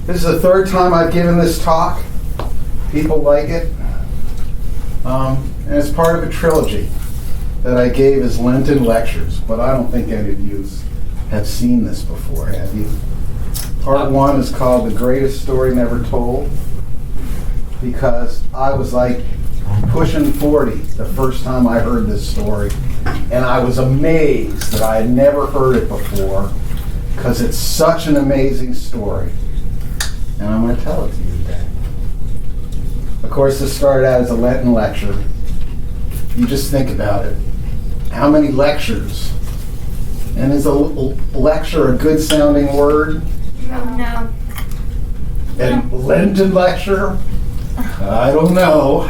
This is the third time I've given this talk. People like it. And it's part of a trilogy that I gave as Lenten lectures, but I don't think any of you have seen this before, have you? Part one is called The Greatest Story Never Told, because I was like pushing 40 the first time I heard this story, and I was amazed that I had never heard it before, because it's such an amazing story. And I'm going to tell it to you today. Of course, this started out as a Lenten lecture. You just think about it. How many lectures? And is a lecture a good sounding word? No. And Lenten lecture? I don't know.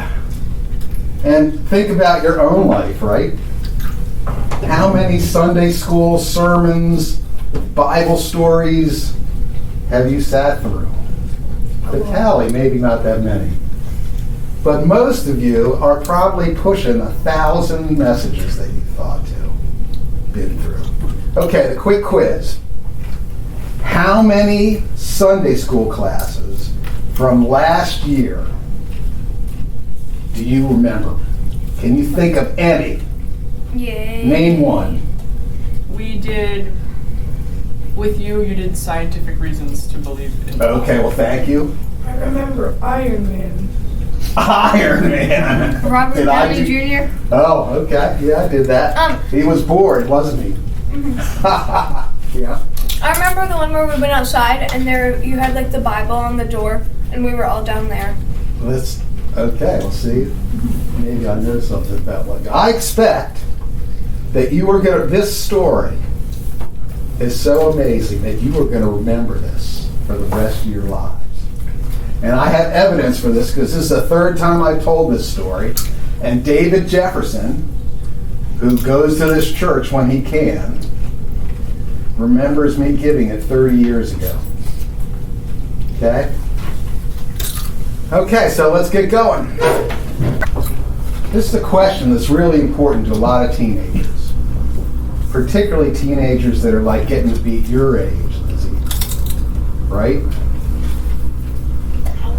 And think about your own life, right? How many Sunday school sermons, Bible stories have you sat through? The tally, maybe not that many. But most of you are probably pushing 1,000 messages that you thought to, been through. Okay, the quick quiz. How many Sunday school classes from last year do you remember? Can you think of any? Yay. Name one. We did, with you did scientific reasons to believe in. Okay, well, thank you. I remember Iron Man. Iron Man. Robert Did I Downey do- Jr. Oh, okay. Yeah, I did that. He was bored, wasn't he? Yeah. I remember the one where we went outside and there you had like the Bible on the door and we were all down there. We'll see. Maybe I know something about one. I expect that you are going to, this story is so amazing that you are going to remember this for the rest of your lives. And I have evidence for this because this is the third time I've told this story. And David Jefferson, who goes to this church when he can, remembers me giving it 30 years ago. Okay? Okay, so let's get going. This is a question that's really important to a lot of teenagers, particularly teenagers that are like getting to be your age, Lizzie. Right?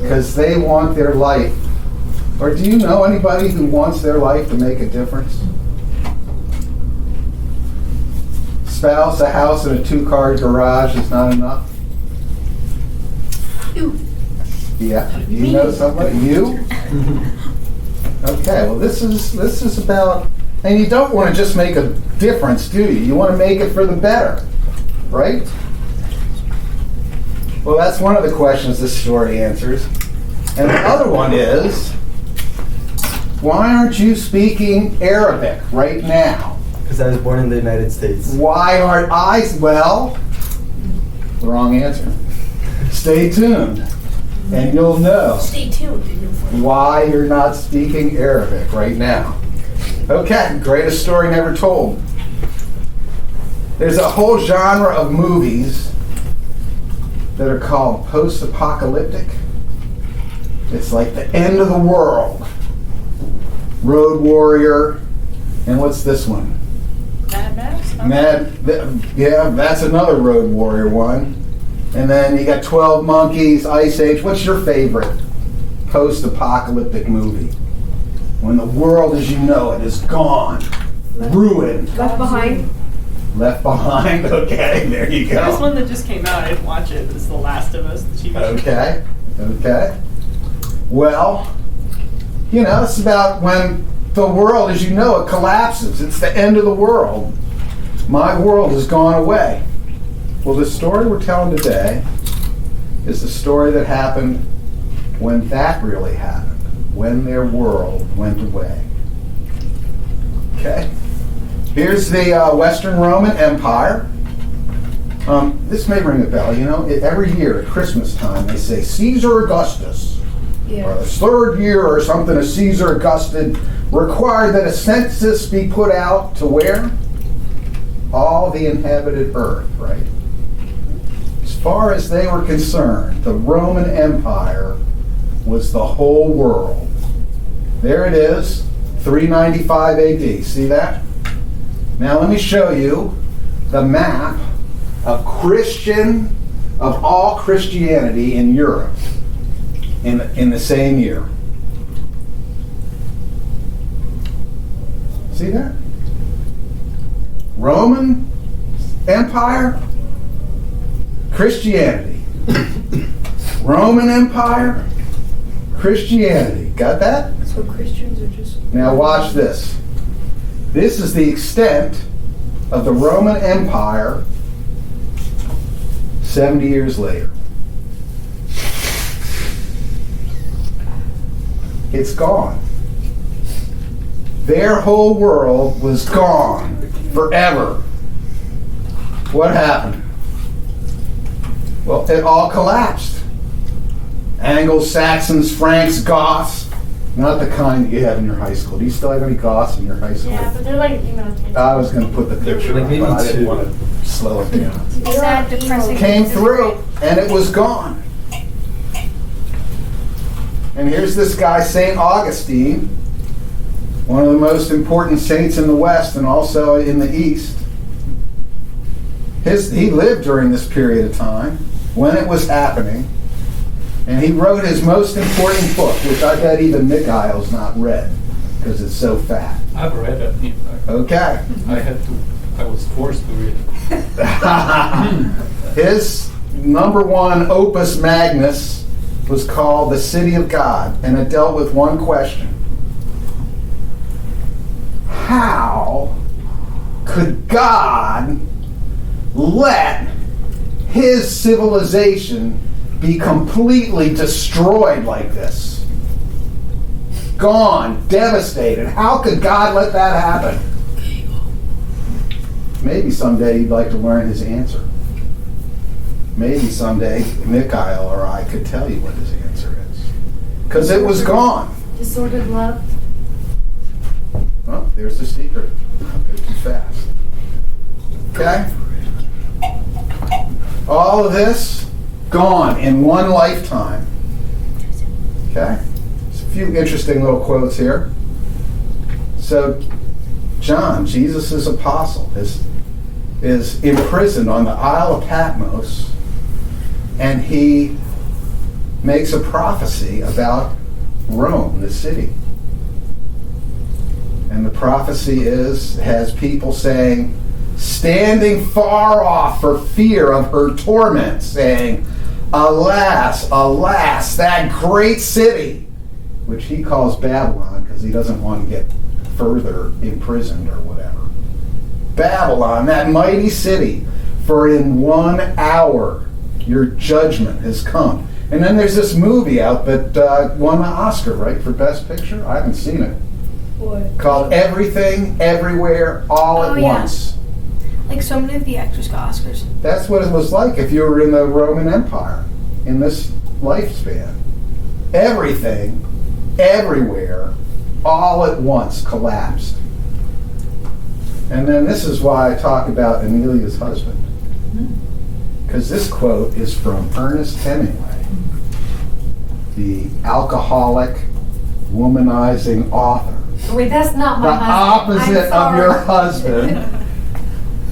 Because they want their life. Or do you know anybody who wants their life to make a difference? Spouse, a house, and a 2-car garage is not enough? Yeah. You know somebody? You? Okay, well this is about, and you don't want to just make a difference, do you? You want to make it for the better, right? Well, that's one of the questions this story answers. And the other one is, why aren't you speaking Arabic right now? Because I was born in the United States. Why aren't I? Well, wrong answer. Stay tuned, and you'll know Stay tuned. why you're not speaking Arabic right now. Okay, greatest story never told. There's a whole genre of movies that are called post-apocalyptic. It's like the end of the world. Road Warrior, and what's this one? Yeah, that's another Road Warrior one. And then you got 12 Monkeys, Ice Age. What's your favorite post-apocalyptic movie? When the world as you know it is gone, ruined. Left Behind. Left Behind, okay, there you There's go. one that just came out. I didn't watch it. It's The Last of Us, the TV show. Okay. Well, you know, it's about when the world as you know it collapses. It's the end of the world. My world has gone away. Well, the story we're telling today is the story that happened when that really happened, when their world went away. Okay? Here's the Western Roman Empire. This may ring a bell. You know, every year at Christmas time they say Caesar Augustus, or the third year or something of Caesar Augustus required that a census be put out to where? All the inhabited earth, right? As far as they were concerned, the Roman Empire was the whole world. There it is, 395 AD. See that? Now let me show you the map of Christian of all Christianity in Europe in the same year. See that? Roman Empire, Christianity. Roman Empire, Christianity. Got that? So Christians are just. Now watch this. This is the extent of the Roman Empire 70 years later. It's gone. Their whole world was gone forever. What happened? Well, it all collapsed. Angles, Saxons, Franks, Goths. Not the kind that you have in your high school. Do you still have any Goths in your high school? Yeah, but they're like, you know. I was going to put the picture Like up, maybe but I didn't two. want to slow it down. Sad, depressing. Came through, and it was gone. And here's this guy, St. Augustine, one of the most important saints in the West and also in the East. He lived during this period of time when it was happening, and he wrote his most important book, which I bet even Mikhail's not read because it's so fat. I've read it. In fact. Okay. I was forced to read it. His number one opus magnus was called The City of God, and it dealt with one question. How could God let his civilization be completely destroyed like this? Gone, devastated. How could God let that happen? Maybe someday you'd like to learn his answer. Maybe someday Mikhail or I could tell you what his answer is. Because it was gone. Disordered love. Well, there's the secret. Don't go too fast. Okay? All of this gone in one lifetime. Okay? There's a few interesting little quotes here. So, John, Jesus' apostle, is imprisoned on the Isle of Patmos, and he makes a prophecy about Rome, the city. And the prophecy has people saying, standing far off for fear of her torment, saying, alas, alas, that great city, which he calls Babylon because he doesn't want to get further imprisoned or whatever. Babylon, that mighty city, for in 1 hour your judgment has come. And then there's this movie out that won the Oscar, right, for Best Picture? I haven't seen it. What? Called Everything, Everywhere, All at yeah. Once. Like so many of the actors got Oscars. That's what it was like if you were in the Roman Empire in this lifespan. Everything, everywhere, all at once collapsed. And then this is why I talk about Amelia's husband. Because this quote is from Ernest Hemingway, the alcoholic, womanizing author. Wait, that's not The my husband. opposite of your husband.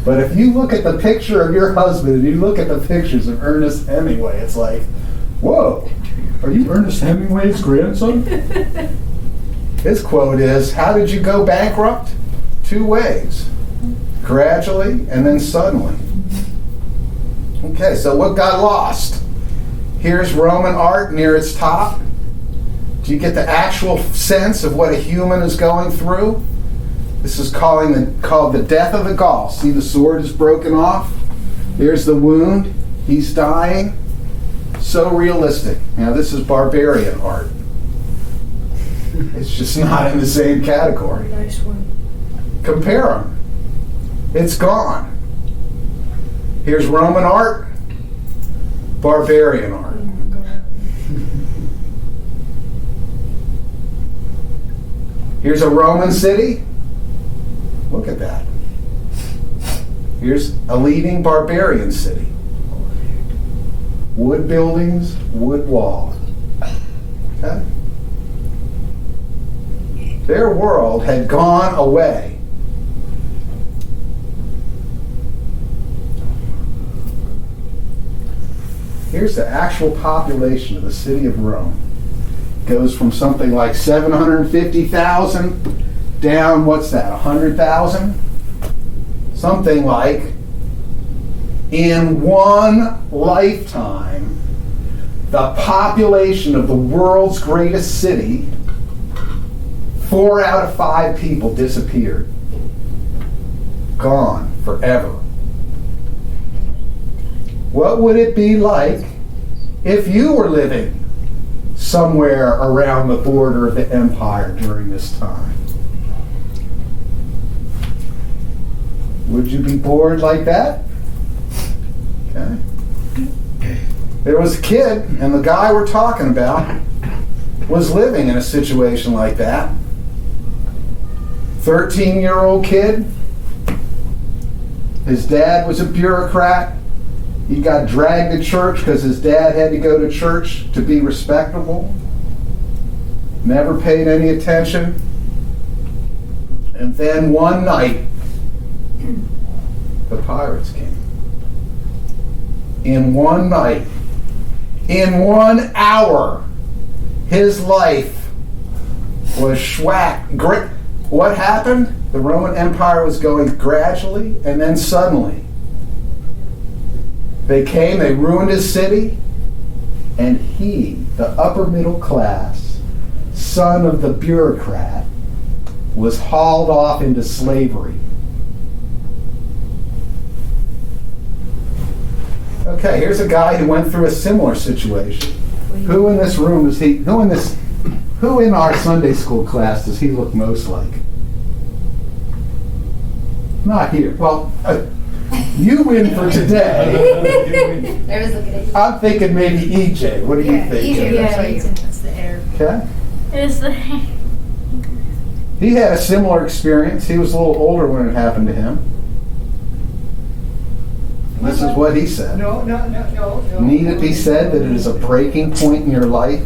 But if you look at the picture of your husband and you look at the pictures of Ernest Hemingway, it's like, whoa, are you Ernest Hemingway's grandson? His quote is, how did you go bankrupt? 2 ways. Gradually and then suddenly. Okay, so what got lost? Here's Roman art near its top. Do you get the actual sense of what a human is going through? This is called the death of the Gaul. See, the sword is broken off. There's the wound. He's dying. So realistic. Now, this is barbarian art. It's just not in the same category. Nice one. Compare them. It's gone. Here's Roman art, barbarian art. Oh my God. Here's a Roman city. Look at that. Here's a leading barbarian city. Wood buildings, wood wall. Okay? Their world had gone away. Here's the actual population of the city of Rome. Goes from something like 750,000 down, what's that, 100,000? Something like, in one lifetime, the population of the world's greatest city, 4 out of 5 people disappeared. Gone forever. What would it be like if you were living somewhere around the border of the empire during this time? Would you be bored like that? Okay. There was a kid, and the guy we're talking about was living in a situation like that. 13-year-old kid. His dad was a bureaucrat. He got dragged to church because his dad had to go to church to be respectable. Never paid any attention. And then one night, the pirates came. In one night, in 1 hour, his life was schwacked. What happened? The Roman Empire was going gradually, and then suddenly, they came, they ruined his city, and he, the upper middle class, son of the bureaucrat, was hauled off into slavery. Okay, here's a guy who went through a similar situation. Who in this room does he, who in our Sunday school class does he look most like? Not here. Well, you win for today. I was looking at you. I'm thinking maybe EJ. What do you think? That's the air. Okay. It's the He had a similar experience. He was a little older when it happened to him. This is what he said. No. Need it be said that it is a breaking point in your life?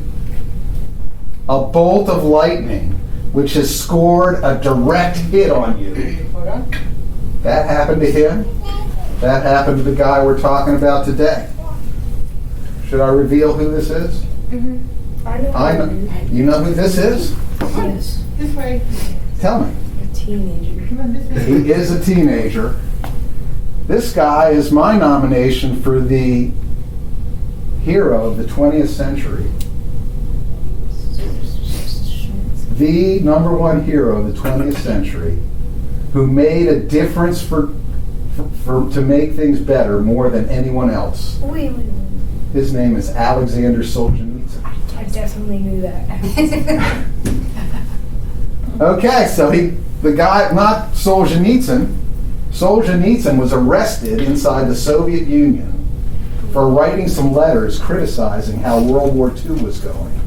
A bolt of lightning which has scored a direct hit on you. That happened to him. That happened to the guy we're talking about today. Should I reveal who this is? I know. I know. You know who this is? Yes. This way. Tell me. A teenager. He is a teenager. This guy is my nomination for the hero of the 20th century. The #1 hero of the 20th century who made a difference to make things better more than anyone else. wait. His name is Alexander Solzhenitsyn. I definitely knew that. Okay, so the guy, not Solzhenitsyn. Solzhenitsyn was arrested inside the Soviet Union for writing some letters criticizing how World War II was going.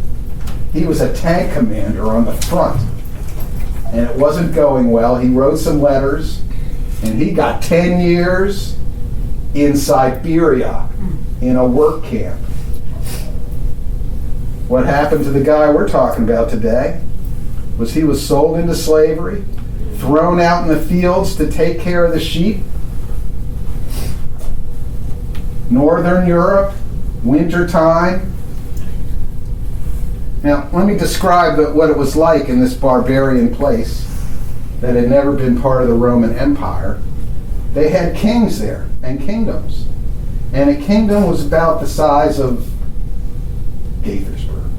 He was a tank commander on the front, and it wasn't going well. He wrote some letters, and he got 10 years in Siberia in a work camp. What happened to the guy we're talking about today was he was sold into slavery, thrown out in the fields to take care of the sheep. Northern Europe, winter time. Now, let me describe what it was like in this barbarian place that had never been part of the Roman Empire. They had kings there and kingdoms. And a kingdom was about the size of Gaithersburg.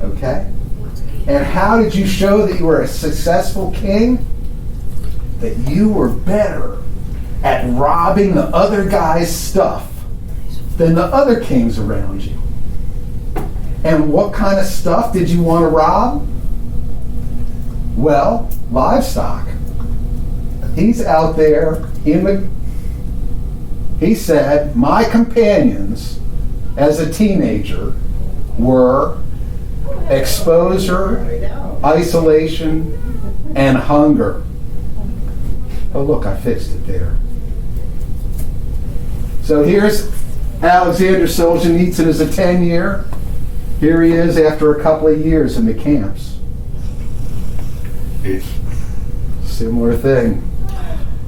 Okay? And how did you show that you were a successful king? That you were better at robbing the other guy's stuff than the other kings around you. And what kind of stuff did you want to rob? Well, livestock. He's out there he said, my companions as a teenager were exposure, isolation, and hunger. Oh, look, I fixed it there. So here's Alexander Solzhenitsyn as a 10-year. Here he is after a couple of years in the camps. Similar thing.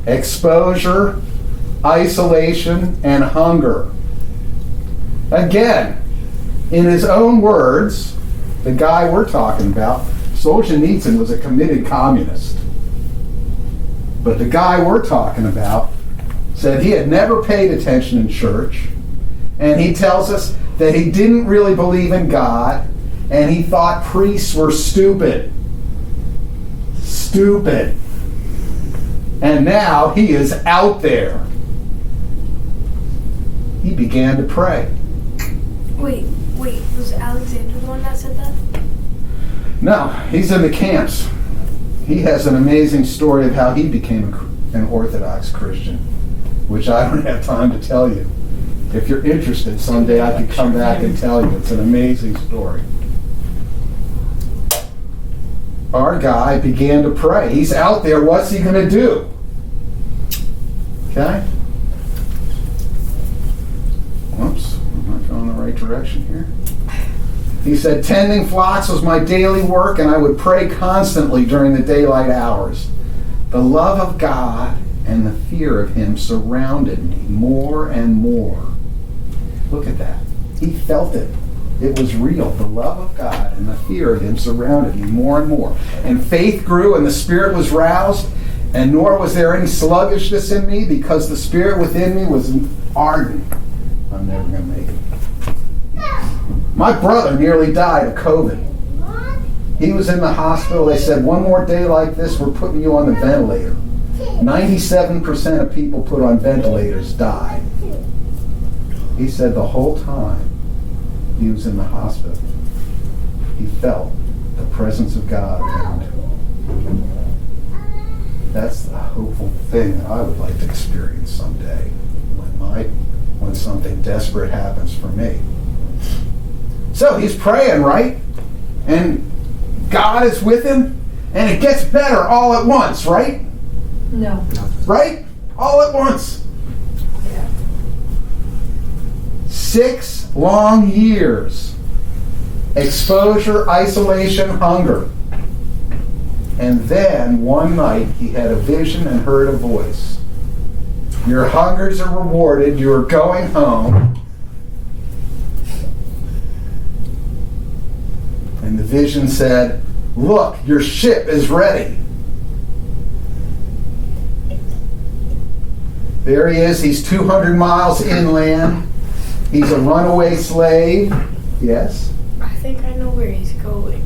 Exposure, isolation, and hunger. Again, in his own words, the guy we're talking about, Solzhenitsyn was a committed communist. But the guy we're talking about said he had never paid attention in church, and he tells us that he didn't really believe in God, and he thought priests were stupid. Stupid. And now he is out there. He began to pray. Wait, was Alexander the one that said that? No, he's in the camps. He has an amazing story of how he became an Orthodox Christian, which I don't have time to tell you. If you're interested, someday I could come back and tell you. It's an amazing story. Our guy began to pray. He's out there. What's he going to do? Okay? Whoops, I'm not going the right direction here. He said, tending flocks was my daily work, and I would pray constantly during the daylight hours. The love of God and the fear of Him surrounded me more and more. Look at that. He felt it. It was real. The love of God and the fear of Him surrounded me more and more. And faith grew, and the Spirit was roused, and nor was there any sluggishness in me, because the Spirit within me was ardent. I'm never going to make it. My brother nearly died of COVID. He was in the hospital. They said, one more day like this, we're putting you on the ventilator. 97% of people put on ventilators died. He said the whole time he was in the hospital, he felt the presence of God around him. That's the hopeful thing that I would like to experience someday when something desperate happens for me. So he's praying, right? And God is with him, and it gets better all at once, right? No. Right? All at once. Yeah. 6 long years. Exposure, isolation, hunger. And then one night he had a vision and heard a voice. Your hungers are rewarded. You are going home. And the vision said, look, your ship is ready. There he is. He's 200 miles inland. He's a runaway slave. Yes? I think I know where he's going.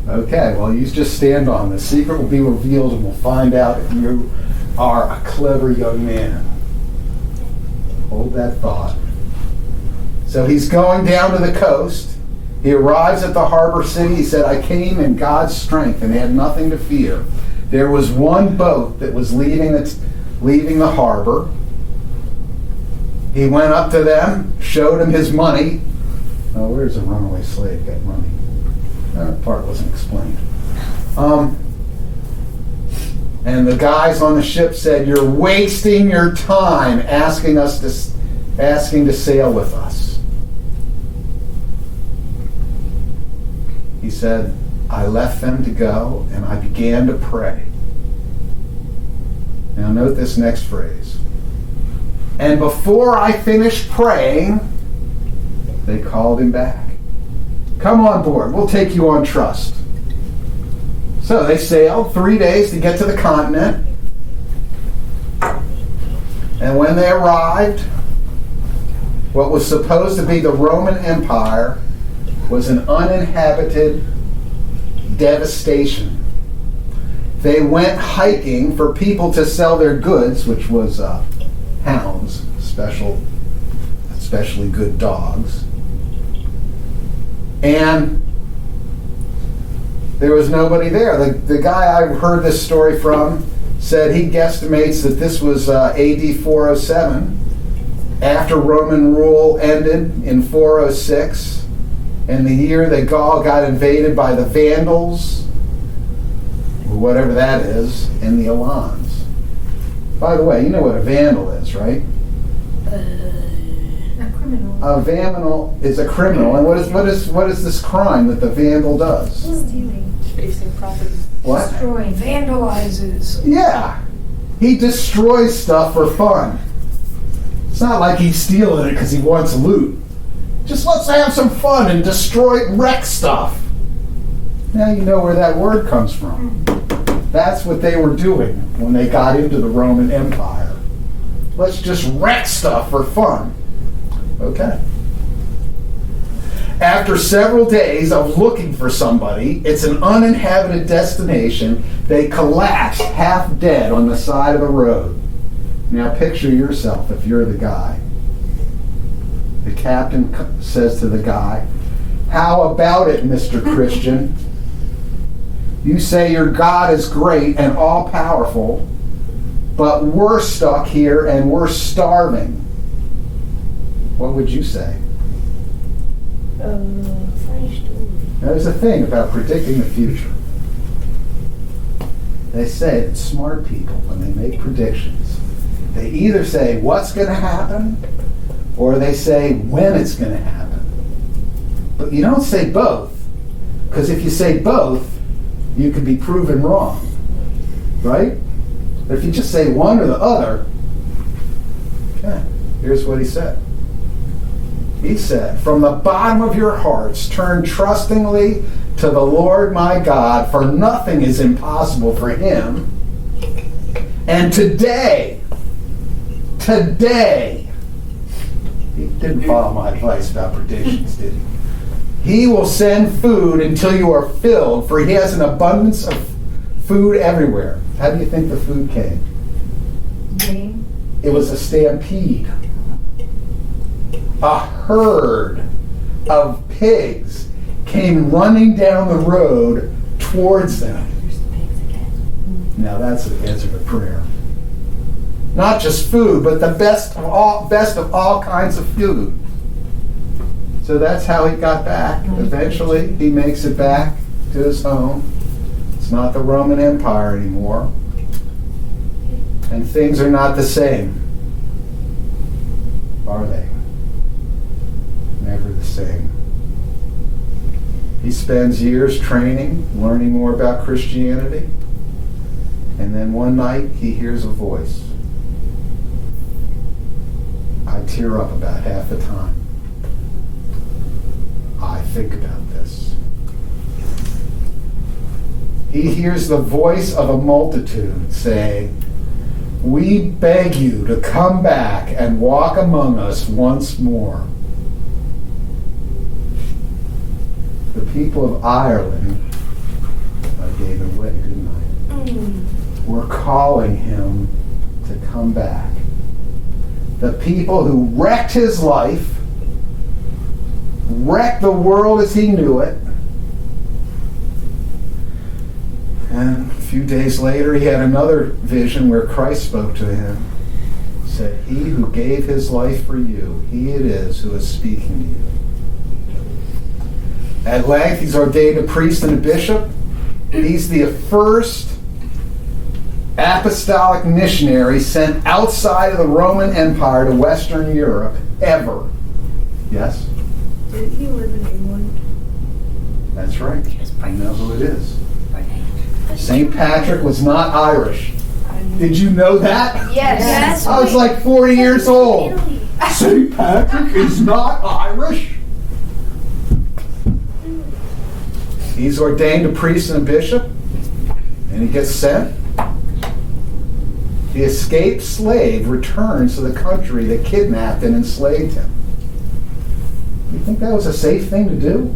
Okay, well, you just stand on. The secret will be revealed, and we'll find out if you are a clever young man. Hold that thought. So he's going down to the coast. He arrives at the harbor city. He said, I came in God's strength and had nothing to fear. There was one boat that was leaving the harbor. He went up to them, showed him his money. Oh, where's a runaway slave got money? That part wasn't explained. And the guys on the ship said, you're wasting your time asking to sail with us. He said, I left them to go, and I began to pray. Now note this next phrase. And before I finished praying, they called him back. Come on board, we'll take you on trust. So they sailed 3 days to get to the continent. And when they arrived, what was supposed to be the Roman Empire was an uninhabited devastation. They went hiking for people to sell their goods, which was hounds, especially good dogs. And there was nobody there. The guy I heard this story from said he guesstimates that this was AD 407, after Roman rule ended in 406. And the year that Gaul got invaded by the Vandals, or whatever that is, and the Alans. By the way, you know what a Vandal is, right? A criminal. A Vandal is a criminal. And what is this crime that the Vandal does? Stealing. Facing property. What? Destroying. Vandalizes. Yeah. He destroys stuff for fun. It's not like he's stealing it because he wants loot. Just just let's have some fun and destroy, wreck stuff. Now you know where that word comes from. That's what they were doing when they got into the Roman Empire. Let's just wreck stuff for fun. Okay. After several days of looking for somebody, it's an uninhabited destination, they collapse half dead on the side of the road. Now picture yourself if you're the guy. The captain says to the guy, "How about it, Mr. Christian? You say your God is great and all-powerful, but we're stuck here and we're starving." What would you say? Funny story. Now, there's a thing about predicting the future. They say that smart people, when they make predictions, they either say what's going to happen or they say when it's going to happen. But you don't say both, because if you say both, you can be proven wrong, right? But if you just say one or the other, okay, here's what he said. He said, "From the bottom of your hearts, turn trustingly to the Lord my God, for nothing is impossible for him. And today, he didn't follow my advice about predictions, did he? He will send food until you are filled, for he has an abundance of food everywhere." How do you think the food came? Game. It was a stampede. A herd of pigs came running down the road towards them. Now that's an answer to prayer. Not just food, but the best of all kinds of food. So that's how he got back. Eventually, he makes it back to his home. It's not the Roman Empire anymore. And things are not the same, are they? Never the same. He spends years training, learning more about Christianity, and then one night he hears a voice. I tear up about half the time. I think about this. He hears the voice of a multitude saying, "We beg you to come back and walk among us once more." The people of Ireland, I gave it away, didn't I? Were calling him to come back. The people who wrecked his life, wrecked the world as he knew it. And a few days later, he had another vision where Christ spoke to him. Said, "He who gave his life for you, he it is who is speaking to you." At length, he's ordained a priest and a bishop. He's the first apostolic missionary sent outside of the Roman Empire to Western Europe ever. Yes? Did he live in England? That's right. I know who it is. St. Patrick was not Irish. Did you know that? Yes. I was like 40 years old. St. Patrick is not Irish? He's ordained a priest and a bishop, and he gets sent. The escaped slave returns to the country that kidnapped and enslaved him. You think that was a safe thing to do?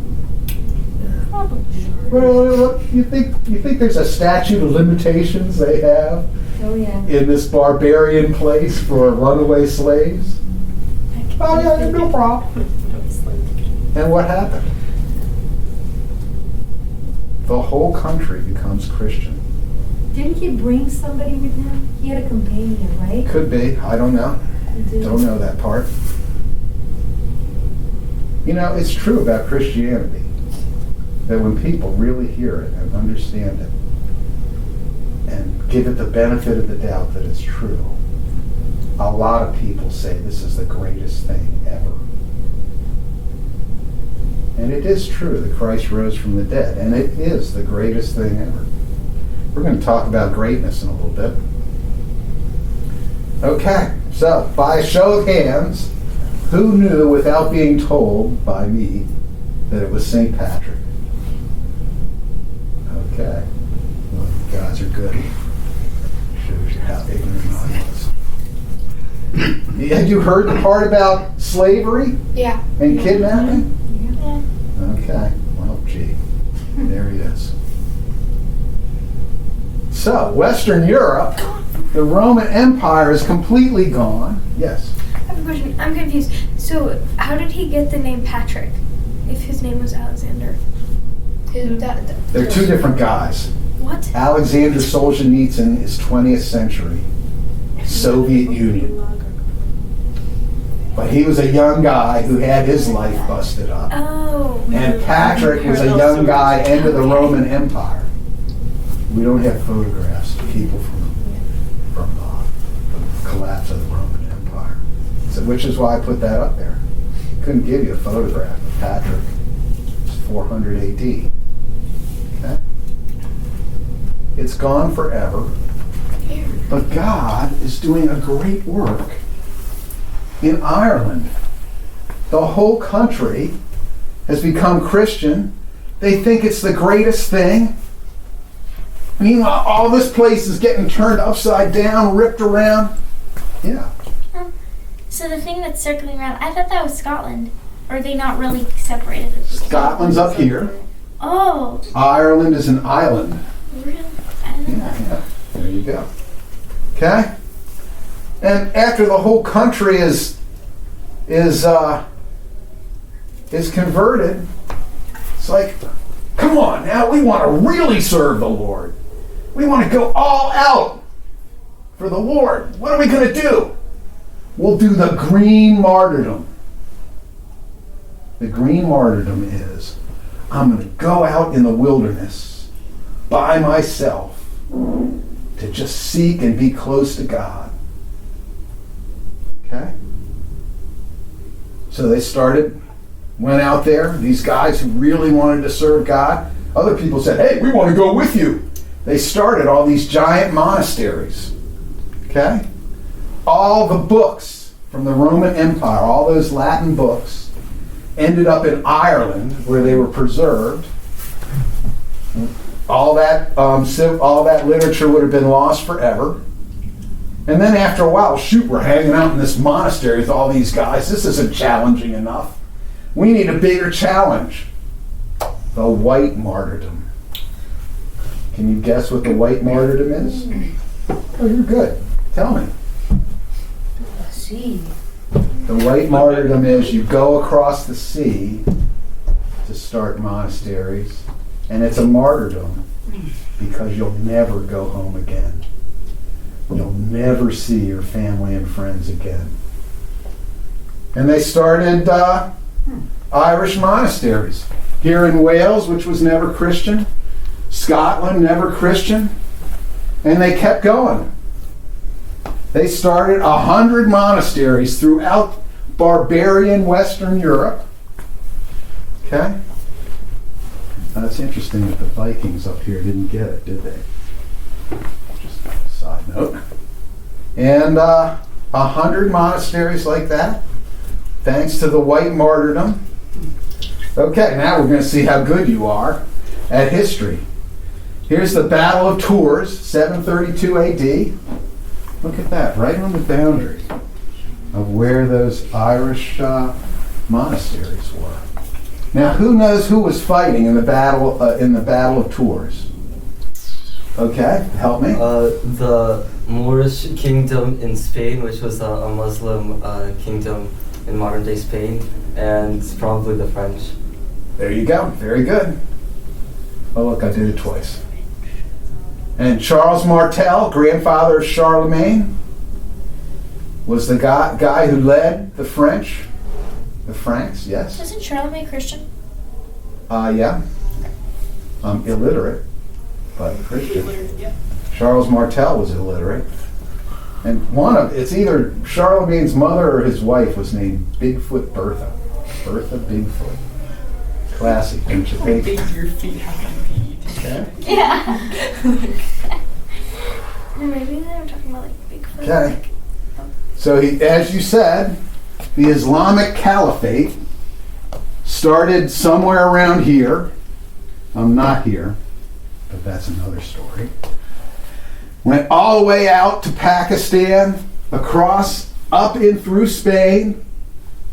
Well, you think there's a statute of limitations they have Oh yeah. in this barbarian place for runaway slaves? Oh yeah, no problem. And what happened? The whole country becomes Christian. Didn't he bring somebody with him? He had a companion, right? Could be. I don't know. He did. Don't know that part. You know, it's true about Christianity that when people really hear it and understand it and give it the benefit of the doubt that it's true, a lot of people say this is the greatest thing ever. And it is true that Christ rose from the dead, and it is the greatest thing ever. We're going to talk about greatness in a little bit. Okay, so by a show of hands, Who knew without being told by me that it was St. Patrick? Okay. Well, you guys are good. Shows you how ignorant I was. Had you heard the part about slavery Yeah. and kidnapping? Yeah. Okay. Well, gee. There he is. So, Western Europe, the Roman Empire is completely gone. Yes. I have a question. I'm confused. So, how did he get the name Patrick if his name was Alexander? They're two different guys. What? Alexander Solzhenitsyn is 20th century Soviet Union. But he was a young guy who had his life busted up. Oh. And Patrick was a young guy into the Roman Empire. We don't have photographs of people from the collapse of the Roman Empire. So, which is why I put that up there. Couldn't give you a photograph of Patrick. It's 400 AD. Okay? It's gone forever. But God is doing a great work in Ireland. The whole country has become Christian. They think it's the greatest thing. Meanwhile, all this place is getting turned upside down, ripped around. Yeah. So the thing that's circling around, I thought that was Scotland. Or are they not really separated? Scotland's up here. Oh, Ireland is an island. really? I didn't know that. Yeah. There you go. Okay? And after the whole country is converted, it's like, come on now, we want to really serve the Lord. We want to go all out for the Lord. What are we going to do? We'll do the green martyrdom. The green martyrdom is, I'm going to go out in the wilderness by myself to just seek and be close to God. Okay? So they went out there, these guys who really wanted to serve God. Other people said, hey, we want to go with you. They started all these giant monasteries. Okay? All the books from the Roman Empire, all those Latin books, ended up in Ireland where they were preserved. All that literature would have been lost forever. And then after a while, shoot, we're hanging out in this monastery with all these guys. This isn't challenging enough. We need a bigger challenge. The white martyrdom. Can you guess what the white martyrdom is? Oh, you're good. Tell me. See. The white martyrdom is you go across the sea to start monasteries, and it's a martyrdom because you'll never go home again. You'll never see your family and friends again. And they started Irish monasteries. Here in Wales, which was never Christian. Scotland, never Christian. And they kept going. They started 100 monasteries throughout barbarian Western Europe. Okay? That's interesting that the Vikings up here didn't get it, did they? Just a side note. And 100 monasteries like that, thanks to the white martyrdom. Okay, now we're going to see how good you are at history. Here's the Battle of Tours, 732 AD. Look at that, right on the boundary of where those Irish monasteries were. Now, who knows who was fighting in the battle of Tours? Okay, help me. The Moorish kingdom in Spain, which was a Muslim kingdom in modern day Spain, and probably the French. There you go. Very good. Oh, look, I did it twice. And Charles Martel, grandfather of Charlemagne, was the guy who led the French. The Franks, yes. Isn't Charlemagne Christian? Yeah. I'm illiterate, but Christian. Charles Martel was illiterate. And it's either Charlemagne's mother or his wife was named Bigfoot Bertha. Bertha Bigfoot. Classy, don't you How think? big do your feet have to be? Okay. Yeah. Maybe they were talking about like Bigfoot. Okay. So as you said, The Islamic Caliphate started somewhere around here. I'm not here, but that's another story. Went all the way out to Pakistan, across, up in through Spain,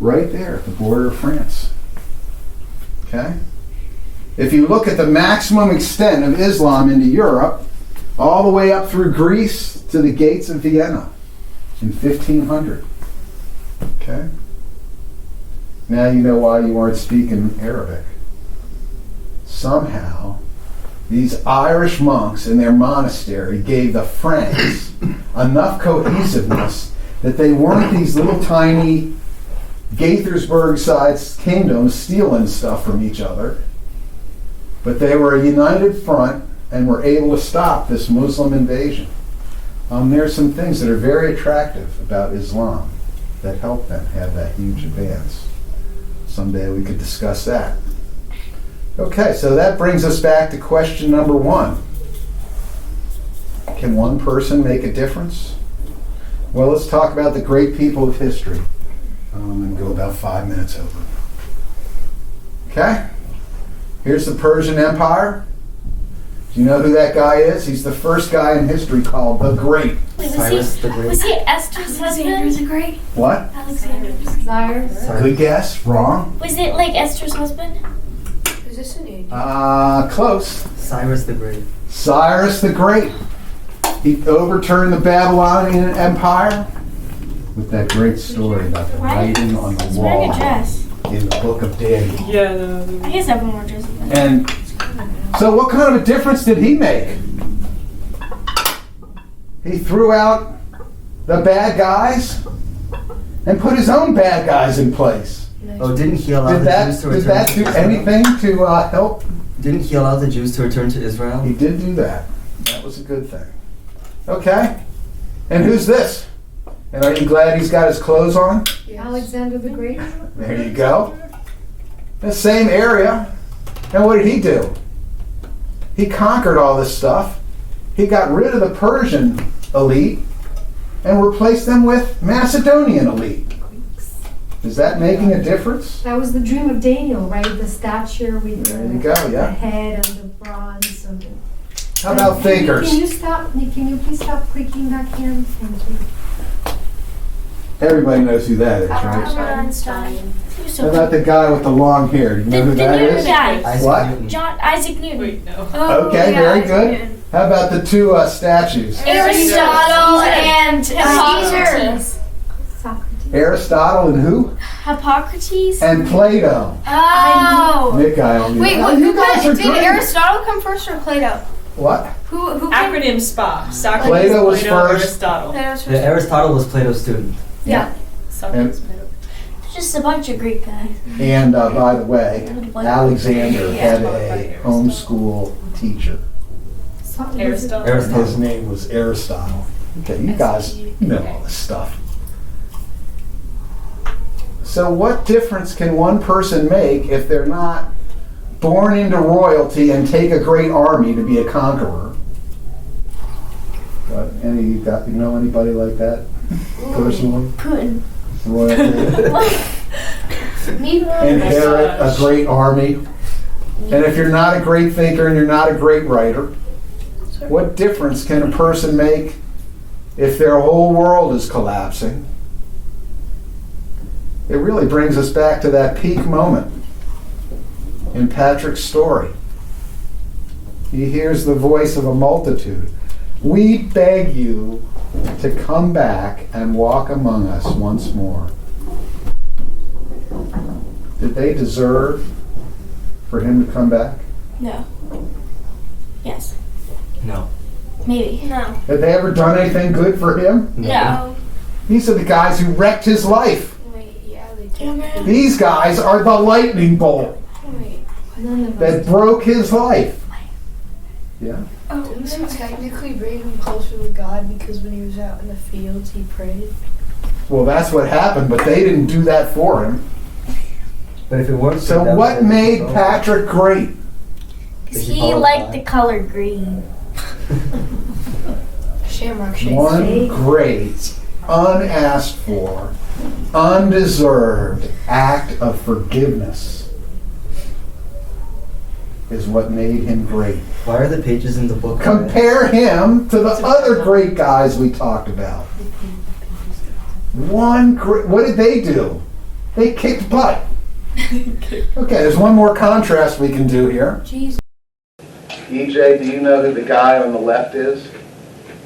right there at the border of France. Okay? If you look at the maximum extent of Islam into Europe, all the way up through Greece to the gates of Vienna in 1500. Okay? Now you know why you weren't speaking Arabic. Somehow, these Irish monks in their monastery gave the Franks enough cohesiveness that they weren't these little tiny Gaithersburg-sized kingdoms stealing stuff from each other, but they were a united front and were able to stop this Muslim invasion. There are some things that are very attractive about Islam that help them have that huge advance. Someday we could discuss that. Okay, so that brings us back to question number 1. Can one person make a difference? Well, let's talk about the great people of history. I'm going to go about 5 minutes over. Okay? Here's the Persian Empire. Do you know who that guy is? He's the first guy in history called the Great. Wait, Cyrus the Great. was he Esther's Alexander the husband? Great. What? Alexander. Cyrus. Good guess. Wrong. Was it like Esther's husband? Is this an age? Close. Cyrus the Great. Cyrus the Great. He overturned the Babylonian Empire with that great story about the writing on the He's wearing wall a dress. in the book of Daniel. Yeah, I guess everyone wore dresses. And so what kind of a difference did he make? He threw out the bad guys and put his own bad guys in place. Oh, didn't he allow Did the that, Jews to did return that to do Israel? anything to help? Didn't he allow the Jews to return to Israel? He did do that. That was a good thing. Okay. And who's this? And are you glad he's got his clothes on? Alexander the Great. There you go. The same area. And what did he do? He conquered all this stuff. He got rid of the Persian elite and replaced them with Macedonian elite. Is that making a difference? That was the dream of Daniel, right? The stature with There you go, the yeah. head and the bronze. And How about thinkers? Can you stop? Can you please stop clicking that can? Thank you. Everybody knows who that is, right? Albert Einstein. He was so How about the guy with the long hair? Do you know who the that new is? guy. Isaac What? Newton. Isaac Newton. Wait, no. Okay, very good. How about the two statues? Aristotle and Hippocrates. Socrates. Aristotle and who? Hippocrates. And Plato. Oh. Nick, I only Wait, know. who You guys are did great. Aristotle come first or Plato? What? Who came? Acronym SPA. Socrates, Plato was Plato, first. Aristotle. Plato was Yeah, first. Aristotle was Plato's student. Yeah. Socrates, Plato. Just a bunch of Greek guys. And by the way, What? Alexander Yeah. had a homeschool teacher. Aristotle. Aristotle. His name was Aristotle. Okay, you guys know all this stuff. So what difference can one person make if they're not born into royalty and take a great army to be a conqueror? You know anybody like that personally? Putin. Royalty. Inherit a great army. And if you're not a great thinker and you're not a great writer, what difference can a person make if their whole world is collapsing? It really brings us back to that peak moment in Patrick's story. He hears the voice of a multitude. We beg you to come back and walk among us once more. Did they deserve for him to come back? No. Yes. No. Maybe. No. Had they ever done anything good for him? No. These are the guys who wrecked his life. Wait, yeah, they did. These guys are the lightning bolt Wait. None of that us. broke his life. Yeah. Didn't they technically bring him closer to God because when he was out in the fields he prayed? Well, that's what happened, but they didn't do that for him. But if it works, So what made Patrick great? Because he liked the color green. Shamrock shake. One great, unasked for, undeserved act of forgiveness is what made him great. Why are the pages in the book red? Compare him to the other great guys we talked about. What did they do? They kicked butt. Okay, there's one more contrast we can do here. Jesus. EJ, do you know who the guy on the left is?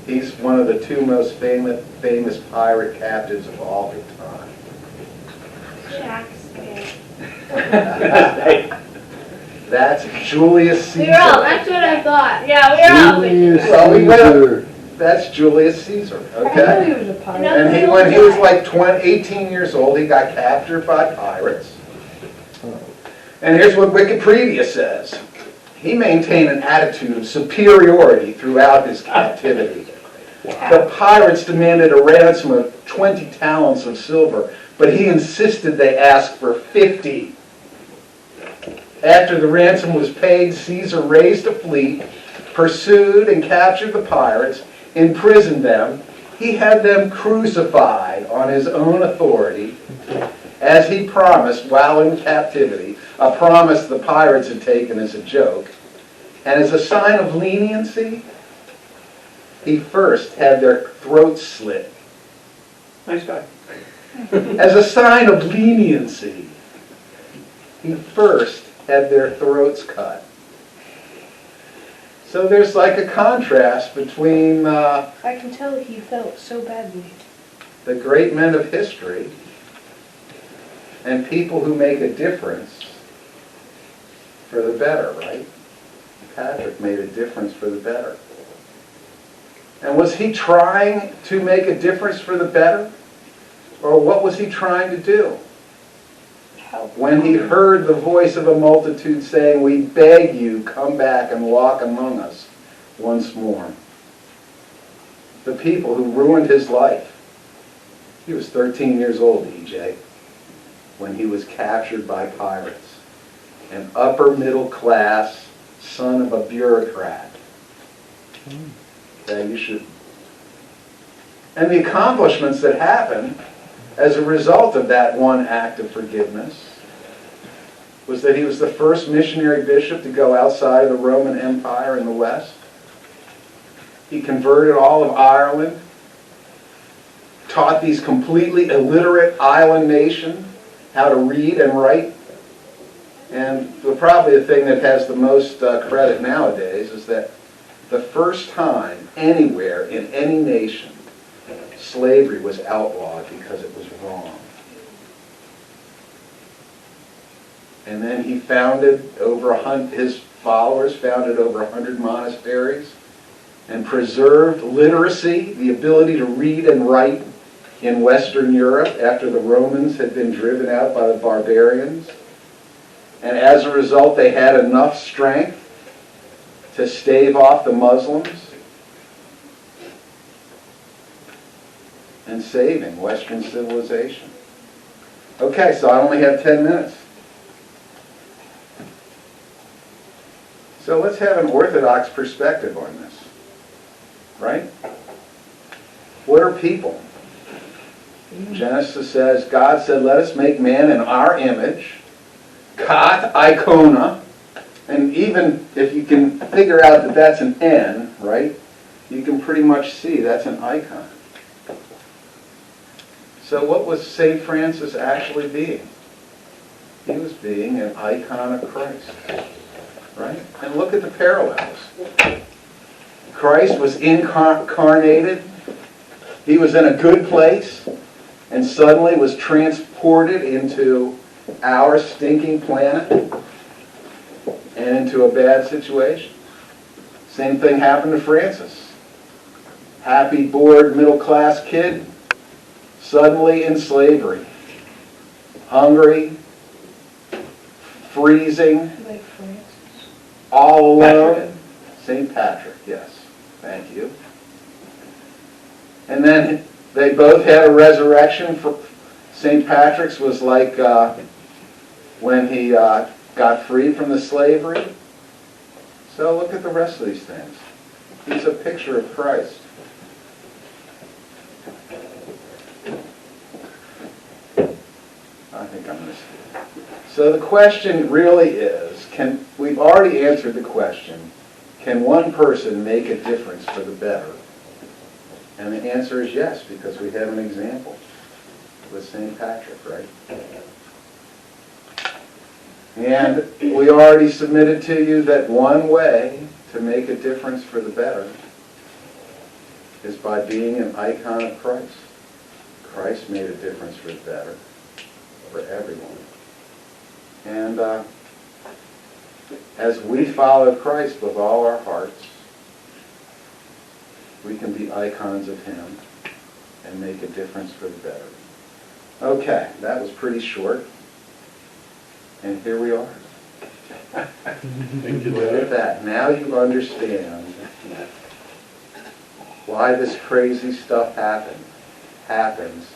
He's one of the two most famous pirate captains of all time. That's Julius Caesar. That's what I thought. Yeah, Well, we went. That's Julius Caesar. Okay. was a pirate. And when he was like 18 years old, he got captured by pirates. And here's what Wikipedia says. He maintained an attitude of superiority throughout his captivity. The pirates demanded a ransom of 20 talents of silver, but he insisted they ask for 50. After the ransom was paid, Caesar raised a fleet, pursued and captured the pirates, imprisoned them. He had them crucified on his own authority, as he promised while in captivity, a promise the pirates had taken as a joke. And as a sign of leniency, he first had their throats slit. Nice guy. As a sign of leniency, he first had their throats cut. So there's like a contrast between I can tell he felt so badly. the great men of history and people who make a difference for the better, right? Patrick made a difference for the better. And was he trying to make a difference for the better? Or what was he trying to do? When he heard the voice of a multitude saying, "We beg you, come back and walk among us once more." The people who ruined his life. He was 13 years old, EJ, when he was captured by pirates. An upper middle class son of a bureaucrat. Yeah, you should. And the accomplishments that happened as a result of that one act of forgiveness was that he was the first missionary bishop to go outside of the Roman Empire in the West. He converted all of Ireland, taught these completely illiterate island nations how to read and write. And probably the thing that has the most credit nowadays is that the first time anywhere in any nation slavery was outlawed because it was wrong. And then he founded his followers founded over 100 monasteries and preserved literacy, the ability to read and write in Western Europe after the Romans had been driven out by the barbarians. And as a result, they had enough strength to stave off the Muslims and saving Western civilization. Okay, so I only have 10 minutes. So let's have an orthodox perspective on this, right? What are people? Genesis says, God said, "Let us make man in our image." Kat icona. And even if you can figure out that that's an N, right, you can pretty much see that's an icon. So what was St. Francis actually being? He was being an icon of Christ, right? And look at the parallels. Christ was incarnated. He was in a good place and suddenly was transported into our stinking planet and into a bad situation. Same thing happened to Francis. Happy, bored, middle-class kid, suddenly in slavery. Hungry, freezing, Like Francis. all alone. St. Patrick, yes. Thank you. And then they both had a resurrection. St. Patrick's was like when he got free from the slavery. So look at the rest of these things. He's a picture of Christ. So the question really is, we've already answered the question, can one person make a difference for the better? And the answer is yes, because we have an example with St. Patrick, right? And we already submitted to you that one way to make a difference for the better is by being an icon of Christ. Christ made a difference for the better for everyone. And as we follow Christ with all our hearts, we can be icons of Him and make a difference for the better. Okay, that was pretty short. And here we are. Thank you, Look at that. Now you understand why this crazy stuff happens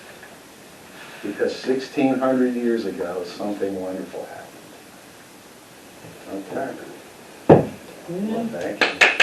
because 1,600 years ago something wonderful happened. Okay. Well, thank you.